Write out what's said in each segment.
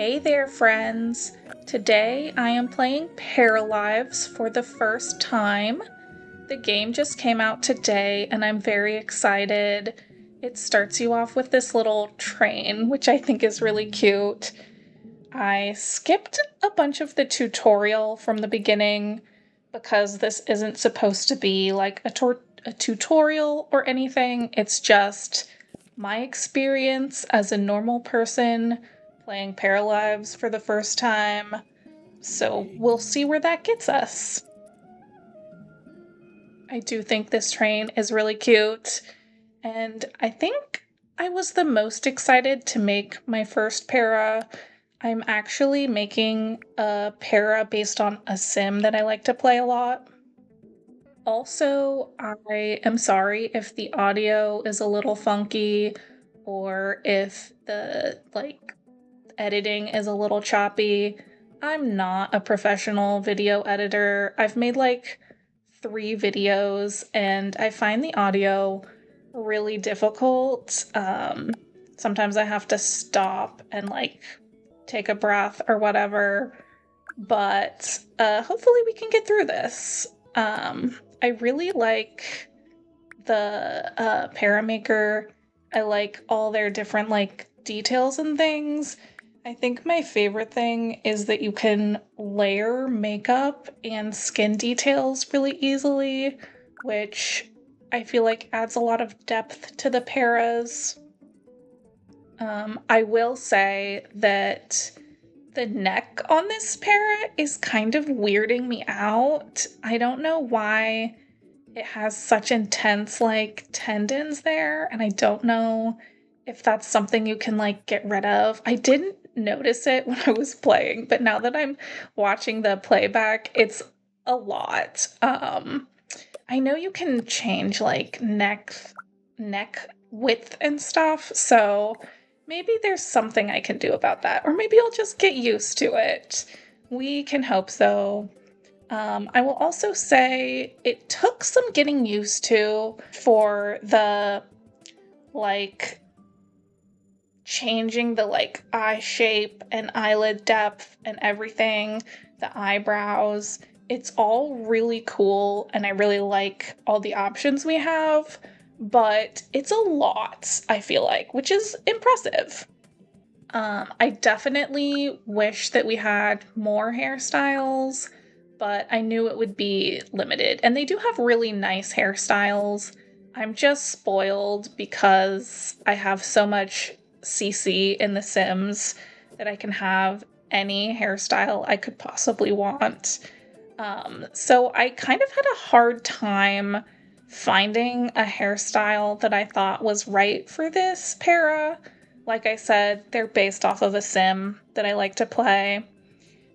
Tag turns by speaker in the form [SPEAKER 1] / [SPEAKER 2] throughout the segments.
[SPEAKER 1] Hey there, friends! Today I am playing Paralives for the first time. The game just came out today and I'm very excited. It starts you off with this little train, which I think is really cute. I skipped a bunch of the tutorial from the beginning because this isn't supposed to be like a tutorial or anything. It's just my experience as a normal person playing Paralives for the first time. So we'll see where that gets us. I do think this train is really cute, and I think I was the most excited to make my first para. I'm actually making a para based on a sim that I like to play a lot. Also, I am sorry if the audio is a little funky or if the editing is a little choppy. I'm not a professional video editor. I've made like 3 videos and I find the audio really difficult. Sometimes I have to stop and take a breath or whatever, but hopefully we can get through this. I really like the Paramaker. I like all their different details and things. I think my favorite thing is that you can layer makeup and skin details really easily, which I feel like adds a lot of depth to the paras. I will say that the neck on this para is kind of weirding me out. I don't know why it has such intense tendons there, and I don't know if that's something you can get rid of. I didn't notice it when I was playing, but now that I'm watching the playback, it's a lot. I know you can change neck width and stuff, so maybe there's something I can do about that, or maybe I'll just get used to it. We can hope so. I will also say it took some getting used to for the changing the eye shape and eyelid depth and everything, the eyebrows. It's all really cool and I really like all the options we have, but it's a lot, I feel like, which is impressive. I definitely wish that we had more hairstyles, but I knew it would be limited. And they do have really nice hairstyles. I'm just spoiled because I have so much CC in The Sims that I can have any hairstyle I could possibly want. So I kind of had a hard time finding a hairstyle that I thought was right for this para. Like I said, they're based off of a sim that I like to play.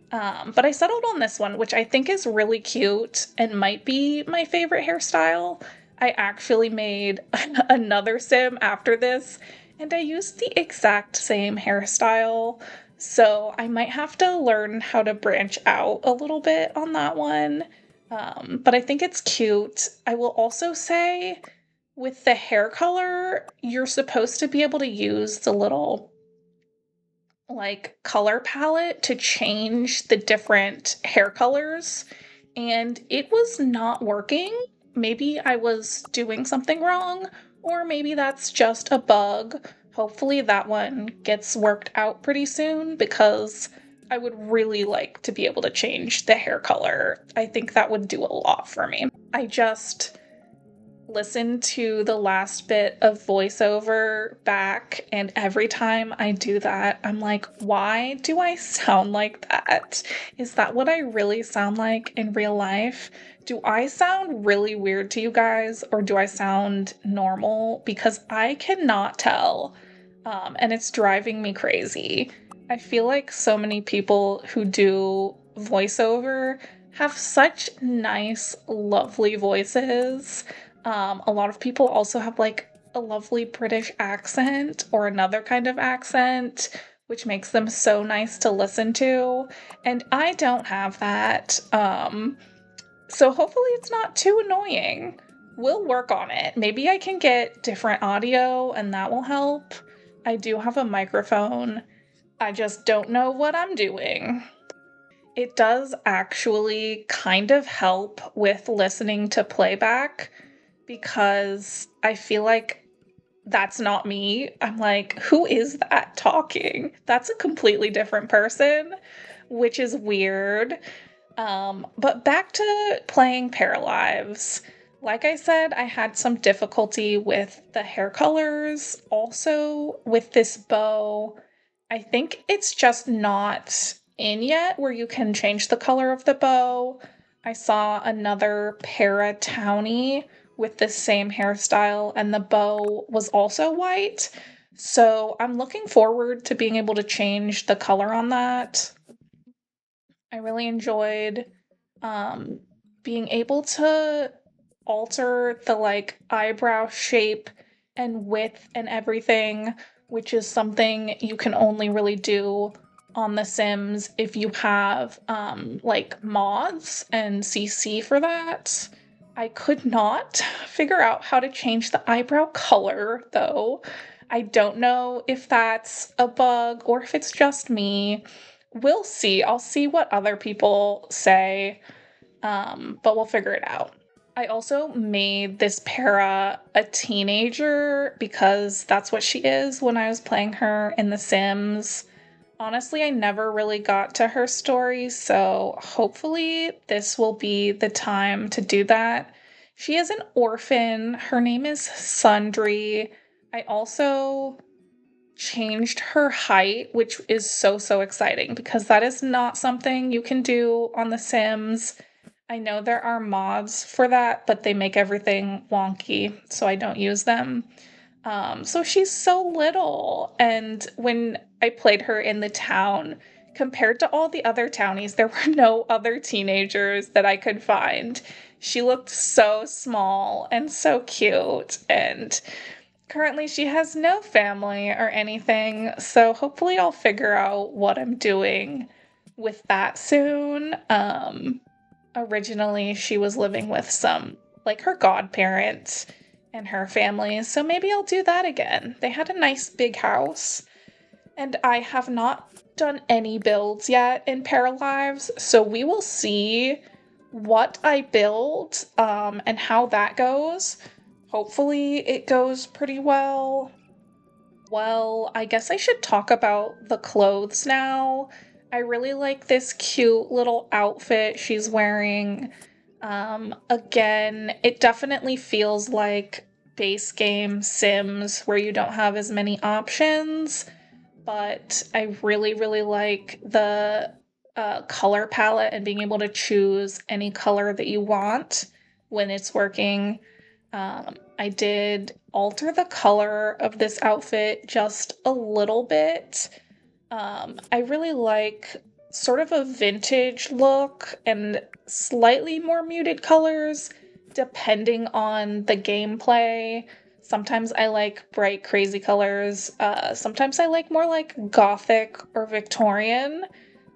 [SPEAKER 1] But I settled on this one, which I think is really cute and might be my favorite hairstyle. I actually made another sim after this, and I used the exact same hairstyle. So I might have to learn how to branch out a little bit on that one. But I think it's cute. I will also say with the hair color, you're supposed to be able to use the little color palette to change the different hair colors, and it was not working. Maybe I was doing something wrong, or maybe that's just a bug. Hopefully that one gets worked out pretty soon because I would really like to be able to change the hair color. I think that would do a lot for me. I just listen to the last bit of voiceover back, and every time I do that, I'm like, why do I sound like that? Is that what I really sound like in real life? Do I sound really weird to you guys, or do I sound normal? Because I cannot tell, and it's driving me crazy. I feel like so many people who do voiceover have such nice, lovely voices. A lot of people also have a lovely British accent or another kind of accent, which makes them so nice to listen to. And I don't have that. So hopefully it's not too annoying. We'll work on it. Maybe I can get different audio and that will help. I do have a microphone I just don't know what I'm doing. It does actually kind of help with listening to playback because I feel like that's not me. I'm like, who is that talking? That's a completely different person, which is weird. But back to playing Paralives. Like I said, I had some difficulty with the hair colors. Also, with this bow, I think it's just not in yet where you can change the color of the bow. I saw another para townie with the same hairstyle, and the bow was also white. So I'm looking forward to being able to change the color on that. I really enjoyed um, being able to alter the like eyebrow shape and width and everything, which is something you can only really do on The Sims if you have like mods and CC for that. I could not figure out how to change the eyebrow color though. I don't know if that's a bug or if it's just me. We'll see. I'll see what other people say, but we'll figure it out. I also made this para a teenager because that's what she is when I was playing her in The Sims. Honestly, I never really got to her story, so hopefully this will be the time to do that. She is an orphan. Her name is Sundry. I also changed her height, which is so exciting because that is not something you can do on The Sims. I know there are mods for that, but they make everything wonky, so I don't use them. So she's so little, and when I played her in the town, compared to all the other townies, there were no other teenagers that I could find. She looked so small and so cute, and currently, she has no family or anything, so hopefully, I'll figure out what I'm doing with that soon. Originally, she was living with some, like her godparents and her family, so maybe I'll do that again. They had a nice big house, and I have not done any builds yet in Paralives, so we will see what I build and how that goes. Hopefully, it goes pretty well. Well, I guess I should talk about the clothes now. I really like this cute little outfit she's wearing. Again, it definitely feels like base game Sims where you don't have as many options, but I really like the color palette and being able to choose any color that you want when it's working. I did alter the color of this outfit just a little bit. I really like sort of a vintage look and slightly more muted colors depending on the gameplay. Sometimes I like bright, crazy colors. Sometimes I like more like gothic or Victorian.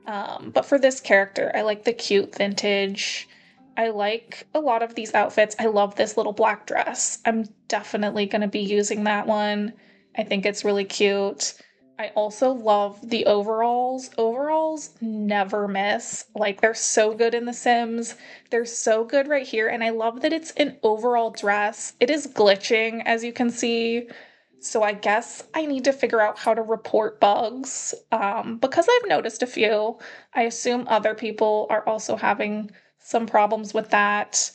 [SPEAKER 1] But for this character, I like the cute vintage. I like a lot of these outfits. I love this little black dress. I'm definitely going to be using that one. I think it's really cute. I also love the overalls. Overalls never miss. Like, they're so good in The Sims. They're so good right here. And I love that it's an overall dress. It is glitching, as you can see. So I guess I need to figure out how to report bugs because I've noticed a few. I assume other people are also having some problems with that.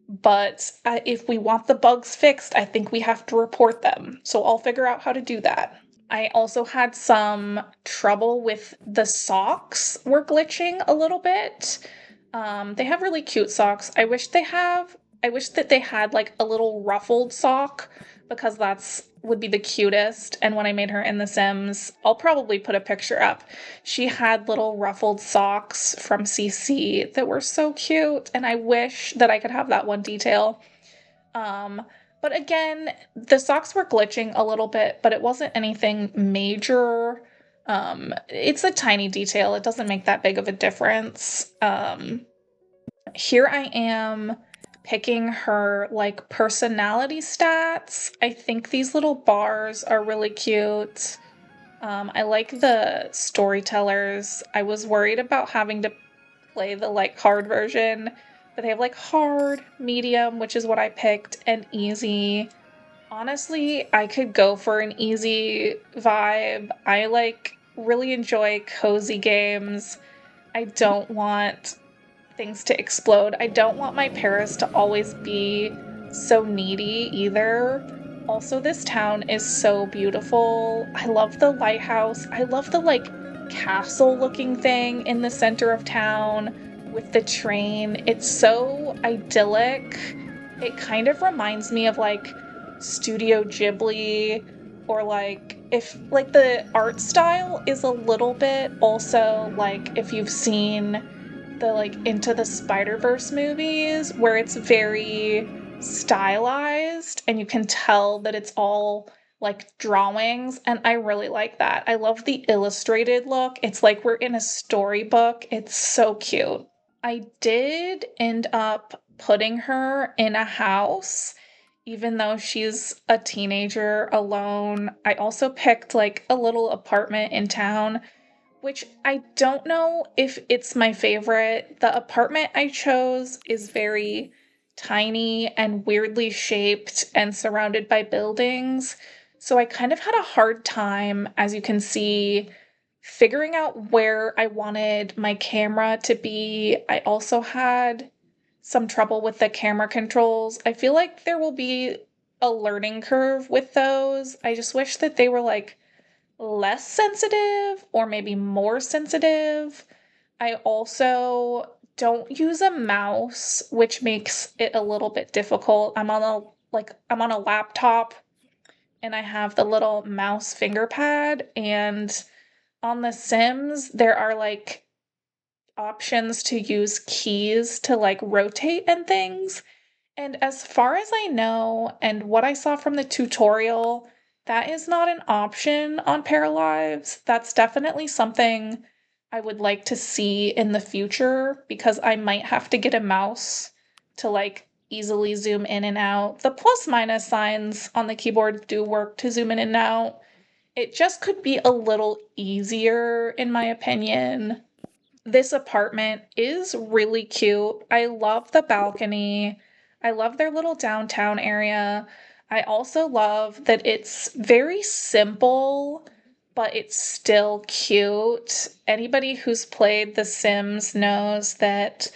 [SPEAKER 1] But if we want the bugs fixed, I think we have to report them. So I'll figure out how to do that. I also had some trouble with the socks were glitching a little bit. They have really cute socks. I wish that they had like a little ruffled sock because that's would be the cutest. And when I made her in The Sims, I'll probably put a picture up. She had little ruffled socks from CC that were so cute, and I wish that I could have that one detail. Um, but again, the socks were glitching a little bit, but it wasn't anything major. It's a tiny detail. It doesn't make that big of a difference. Here I am picking her like personality stats. I think these little bars are really cute. I like the storytellers. I was worried about having to play the like hard version, but they have like hard, medium, which is what I picked, and easy. Honestly, I could go for an easy vibe. I like really enjoy cozy games. I don't want things to explode. I don't want my Paris to always be so needy either. Also, this town is so beautiful. I love the lighthouse. I love the like castle looking thing in the center of town with the train. It's so idyllic. It kind of reminds me of like Studio Ghibli, or like if like the art style is a little bit also like if you've seen the like Into the Spider-Verse movies, where it's very stylized and you can tell that it's all like drawings, and I really like that. I love the illustrated look. It's like we're in a storybook. It's so cute. I did end up putting her in a house, even though she's a teenager alone. I also picked like a little apartment in town, which I don't know if it's my favorite. The apartment I chose is very tiny and weirdly shaped and surrounded by buildings. So I kind of had a hard time, as you can see, figuring out where I wanted my camera to be. I also had some trouble with the camera controls. I feel like there will be a learning curve with those. I just wish that they were like less sensitive or maybe more sensitive. I also don't use a mouse, which makes it a little bit difficult. I'm on a laptop and I have the little mouse finger pad, and on The Sims there are like options to use keys to like rotate and things. And as far as I know, and what I saw from the tutorial, that is not an option on Paralives. That's definitely something I would like to see in the future, because I might have to get a mouse to like easily zoom in and out. The plus minus signs on the keyboard do work to zoom in and out. It just could be a little easier, in my opinion. This apartment is really cute. I love the balcony. I love their little downtown area. I also love that it's very simple, but it's still cute. Anybody who's played The Sims knows that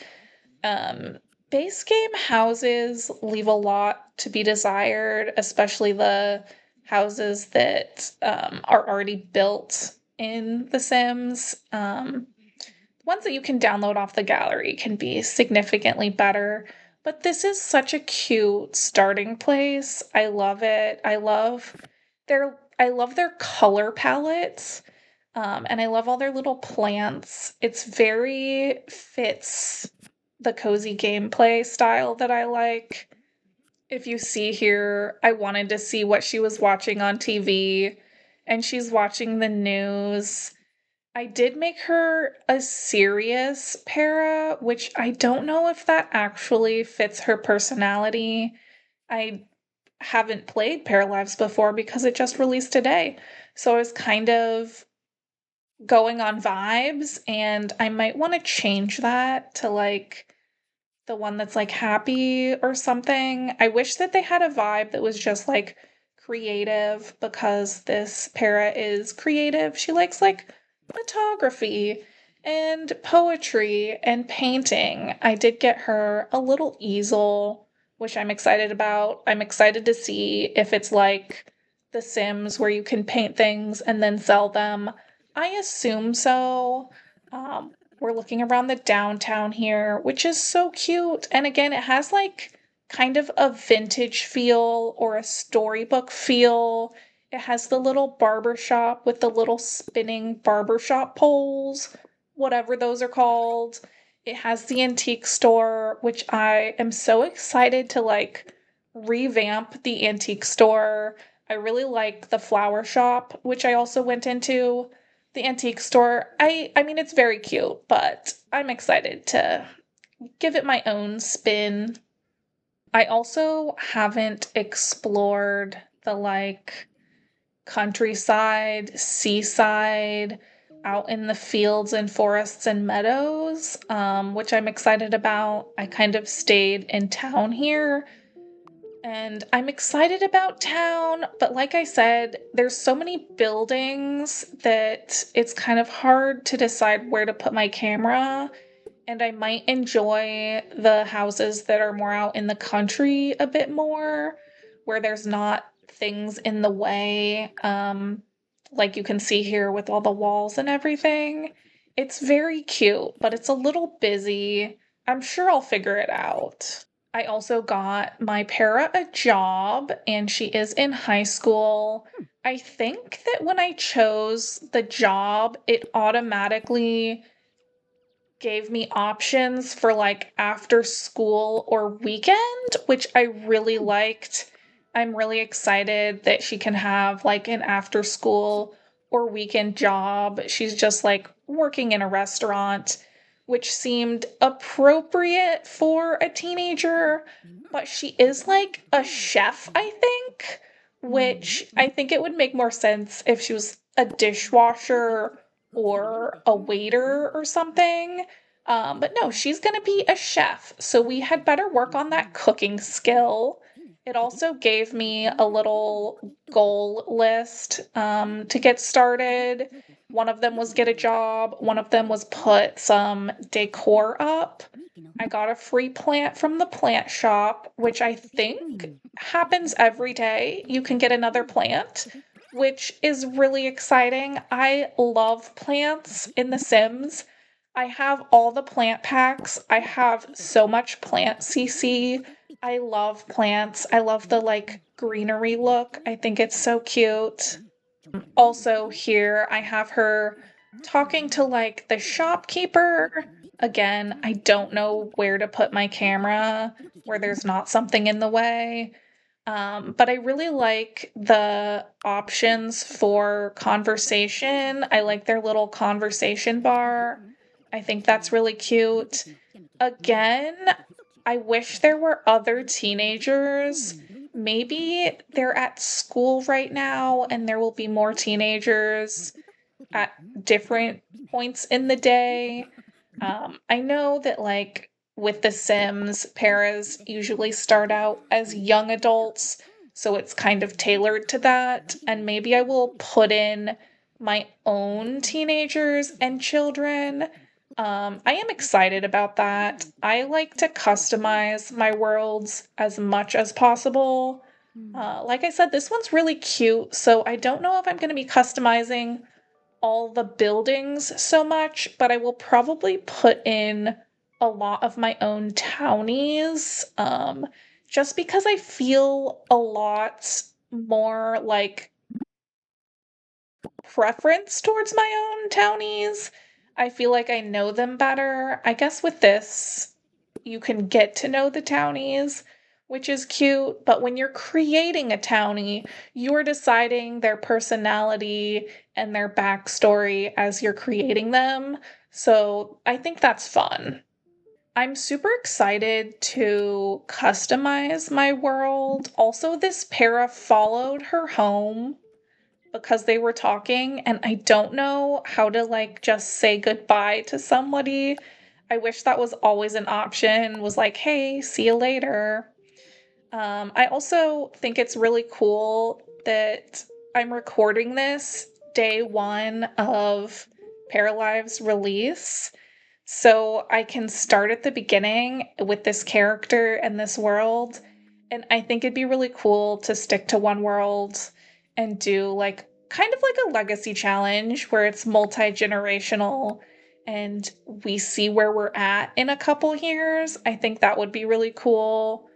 [SPEAKER 1] um, base game houses leave a lot to be desired, especially the houses that are already built in The Sims. Ones that you can download off the gallery can be significantly better, but this is such a cute starting place. I love it. I love their color palettes. And I love all their little plants. It's very fits the cozy gameplay style that I like. If you see here, I wanted to see what she was watching on TV, and she's watching the news. I did make her a serious para, which I don't know if that actually fits her personality. I haven't played Paralives before because it just released today. So I was kind of going on vibes, and I might want to change that to like the one that's like happy or something. I wish that they had a vibe that was just like creative, because this para is creative. She likes like photography and poetry and painting. I did get her a little easel, which I'm excited about. I'm excited to see if it's like The Sims where you can paint things and then sell them. I assume so. We're looking around the downtown here, which is so cute. And again, it has like kind of a vintage feel or a storybook feel. It has the little barber shop with the little spinning barbershop poles, whatever those are called. It has the antique store, which I am so excited to like revamp the antique store. I really like the flower shop, which I also went into. The antique store, I mean it's very cute, but I'm excited to give it my own spin. I also haven't explored the like countryside, seaside, out in the fields and forests and meadows, which I'm excited about. I kind of stayed in town here and I'm excited about town, but like I said, there's so many buildings that it's kind of hard to decide where to put my camera. And I might enjoy the houses that are more out in the country a bit more, where there's not things in the way, like you can see here with all the walls and everything. It's very cute, but it's a little busy. I'm sure I'll figure it out. I also got my para a job, and she is in high school. I think that when I chose the job, it automatically gave me options for like after school or weekend, which I really liked. I'm really excited that she can have like an after school or weekend job. She's just like working in a restaurant, which seemed appropriate for a teenager, but she is like a chef, I think, which I think it would make more sense if she was a dishwasher or a waiter or something. But no, she's going to be a chef. So we had better work on that cooking skill. It also gave me a little goal list to get started. One of them was get a job, one of them was put some decor up. I got a free plant from the plant shop, which I think happens every day. You can get another plant, which is really exciting. I love plants in The Sims. I have all the plant packs. I have so much plant CC. I love plants. I love the like greenery look. I think it's so cute. Also, here I have her talking to like the shopkeeper. Again, I don't know where to put my camera where there's not something in the way. But I really like the options for conversation. I like their little conversation bar. I think that's really cute. Again, I wish there were other teenagers. Maybe they're at school right now and there will be more teenagers at different points in the day. I know that, like, with The Sims, paras usually start out as young adults, so it's kind of tailored to that. And maybe I will put in my own teenagers and children. I am excited about that. I like to customize my worlds as much as possible. Like I said, this one's really cute, so I don't know if I'm going to be customizing all the buildings so much, but I will probably put in a lot of my own townies, just because I feel a lot more like preference towards my own townies. I feel like I know them better. I guess with this, you can get to know the townies, which is cute. But when you're creating a townie, you're deciding their personality and their backstory as you're creating them. So I think that's fun. I'm super excited to customize my world. Also, this para followed her home because they were talking, and I don't know how to like just say goodbye to somebody. I wish that was always an option, was like, hey, see you later. I also think it's really cool that I'm recording this day one of Paralives Release. So I can start at the beginning with this character and this world. And I think it'd be really cool to stick to one world and do like kind of like a legacy challenge where it's multi-generational and we see where we're at in a couple years. I think that would be really cool.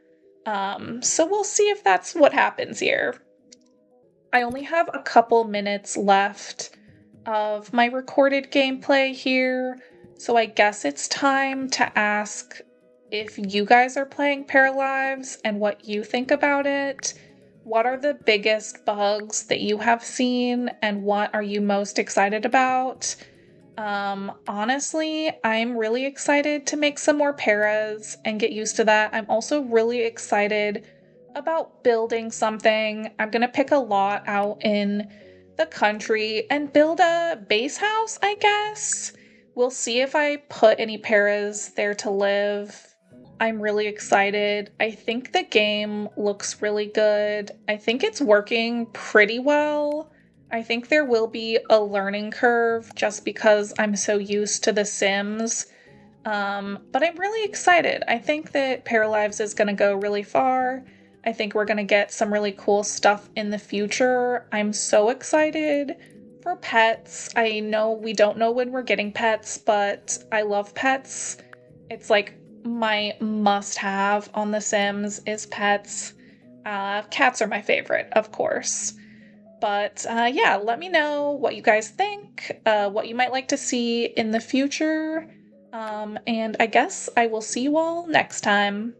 [SPEAKER 1] So we'll see if that's what happens here. I only have a couple minutes left of my recorded gameplay here, so I guess it's time to ask if you guys are playing Paralives and what you think about it. What are the biggest bugs that you have seen, and what are you most excited about? Honestly, I'm really excited to make some more paras and get used to that. I'm also really excited about building something. I'm gonna pick a lot out in the country and build a base house, I guess. We'll see if I put any paras there to live. I'm really excited. I think the game looks really good. I think it's working pretty well. I think there will be a learning curve just because I'm so used to The Sims. But I'm really excited. I think that Paralives is going to go really far. I think we're going to get some really cool stuff in the future. I'm so excited for pets. I know we don't know when we're getting pets, but I love pets. It's like my must have on The Sims is pets. Cats are my favorite, of course. But yeah, let me know what you guys think, what you might like to see in the future. And I guess I will see you all next time.